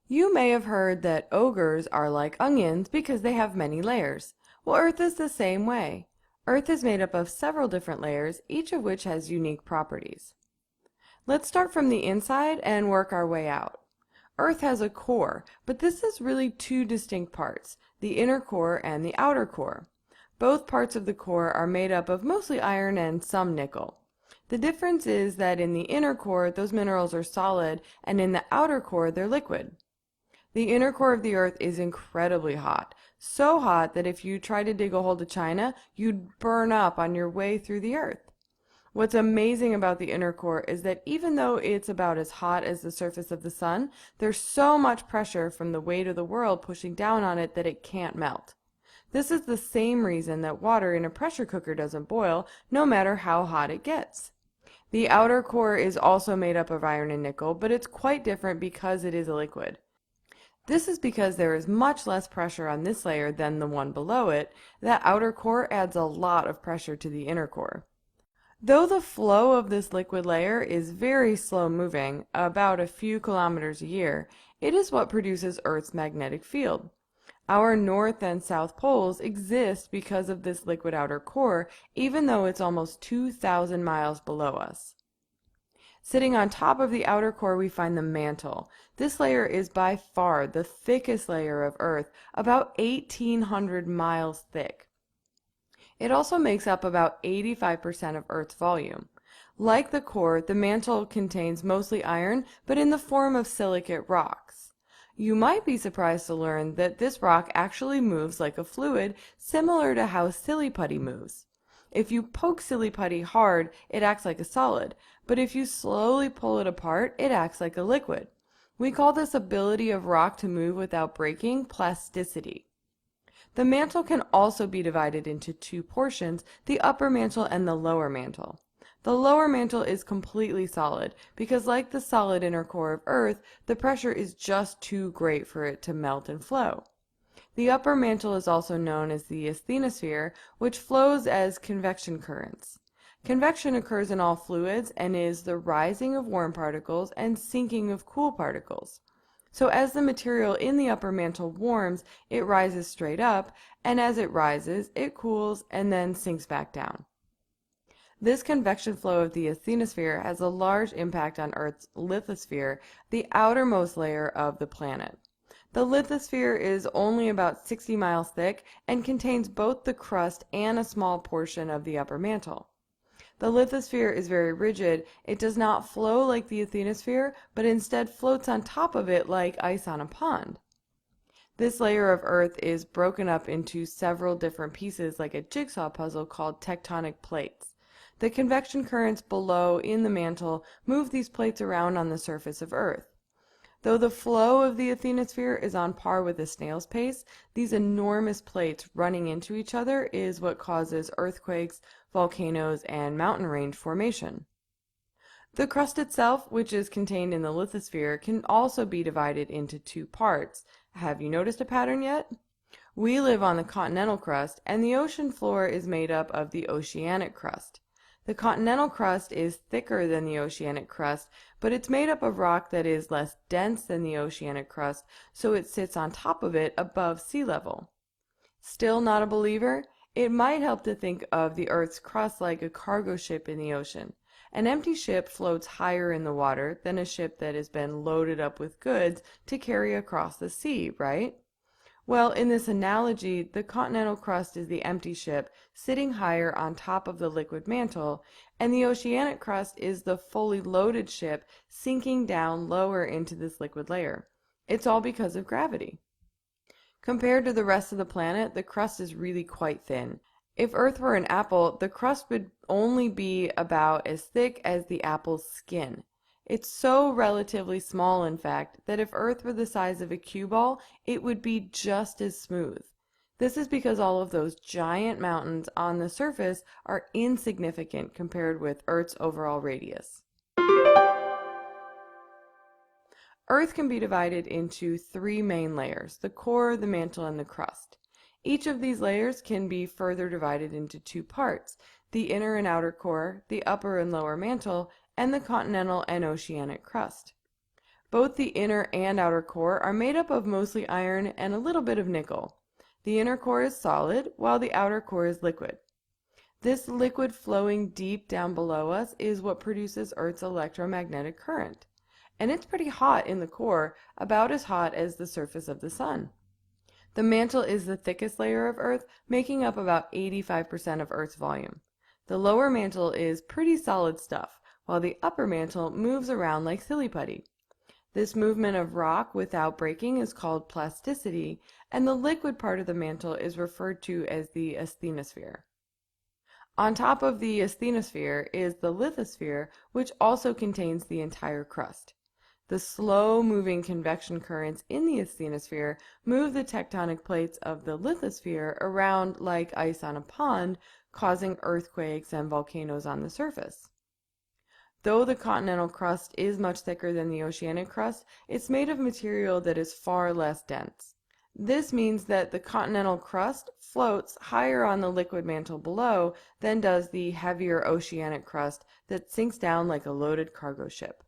You may have heard that ogres are like onions because they have many layers. Well, Earth is the same way. Earth is made up of several different layers, each of which has unique properties. Let's start from the inside and work our way out. Earth has a core, but this is really two distinct parts, the inner core and the outer core. Both parts of the core are made up of mostly iron and some nickel. The difference is that in the inner core, those minerals are solid, and in the outer core, they're liquid. The inner core of the Earth is incredibly hot, so hot that if you try to dig a hole to China, you'd burn up on your way through the Earth. What's amazing about the inner core is that even though it's about as hot as the surface of the sun, there's so much pressure from the weight of the world pushing down on it that it can't melt. This is the same reason that water in a pressure cooker doesn't boil, no matter how hot it gets. The outer core is also made up of iron and nickel, but it's quite different because it is a liquid. This is because there is much less pressure on this layer than the one below it. That outer core adds a lot of pressure to the inner core. Though the flow of this liquid layer is very slow moving, about a few kilometers a year, it is what produces Earth's magnetic field. Our north and south poles exist because of this liquid outer core, even though it's almost 2,000 miles below us. Sitting on top of the outer core, we find the mantle. This layer is by far the thickest layer of Earth, about 1,800 miles thick. It also makes up about 85% of Earth's volume. Like the core, the mantle contains mostly iron, but in the form of silicate rocks. You might be surprised to learn that this rock actually moves like a fluid, similar to how silly putty moves. If you poke silly putty hard, it acts like a solid, but if you slowly pull it apart, it acts like a liquid. We call this ability of rock to move without breaking plasticity. The mantle can also be divided into two portions, the upper mantle and the lower mantle. The lower mantle is completely solid because, like the solid inner core of Earth, the pressure is just too great for it to melt and flow. The upper mantle is also known as the asthenosphere, which flows as convection currents. Convection occurs in all fluids and is the rising of warm particles and sinking of cool particles. So as the material in the upper mantle warms, it rises straight up, and as it rises, it cools and then sinks back down. This convection flow of the asthenosphere has a large impact on Earth's lithosphere, the outermost layer of the planet. The lithosphere is only about 60 miles thick and contains both the crust and a small portion of the upper mantle. The lithosphere is very rigid. It does not flow like the asthenosphere, but instead floats on top of it like ice on a pond. This layer of Earth is broken up into several different pieces like a jigsaw puzzle called tectonic plates. The convection currents below in the mantle move these plates around on the surface of Earth. Though the flow of the asthenosphere is on par with a snail's pace, these enormous plates running into each other is what causes earthquakes, volcanoes, and mountain range formation. The crust itself, which is contained in the lithosphere, can also be divided into two parts. Have you noticed a pattern yet? We live on the continental crust, and the ocean floor is made up of the oceanic crust. The continental crust is thicker than the oceanic crust, but it's made up of rock that is less dense than the oceanic crust, so it sits on top of it above sea level. Still not a believer? It might help to think of the Earth's crust like a cargo ship in the ocean. An empty ship floats higher in the water than a ship that has been loaded up with goods to carry across the sea, right? Well, in this analogy, the continental crust is the empty ship sitting higher on top of the liquid mantle, and the oceanic crust is the fully loaded ship sinking down lower into this liquid layer. It's all because of gravity. Compared to the rest of the planet, the crust is really quite thin. If Earth were an apple, the crust would only be about as thick as the apple's skin. It's so relatively small, in fact, that if Earth were the size of a cue ball, it would be just as smooth. This is because all of those giant mountains on the surface are insignificant compared with Earth's overall radius. Earth can be divided into three main layers: the core, the mantle, and the crust. Each of these layers can be further divided into two parts: the inner and outer core, the upper and lower mantle, and the continental and oceanic crust. Both the inner and outer core are made up of mostly iron and a little bit of nickel. The inner core is solid, while the outer core is liquid. This liquid flowing deep down below us is what produces Earth's electromagnetic current. And it's pretty hot in the core, about as hot as the surface of the sun. The mantle is the thickest layer of Earth, making up about 85% of Earth's volume. The lower mantle is pretty solid stuff, while the upper mantle moves around like silly putty. This movement of rock without breaking is called plasticity, and the liquid part of the mantle is referred to as the asthenosphere. On top of the asthenosphere is the lithosphere, which also contains the entire crust. The slow-moving convection currents in the asthenosphere move the tectonic plates of the lithosphere around like ice on a pond, causing earthquakes and volcanoes on the surface. Though the continental crust is much thicker than the oceanic crust, it's made of material that is far less dense. This means that the continental crust floats higher on the liquid mantle below than does the heavier oceanic crust that sinks down like a loaded cargo ship.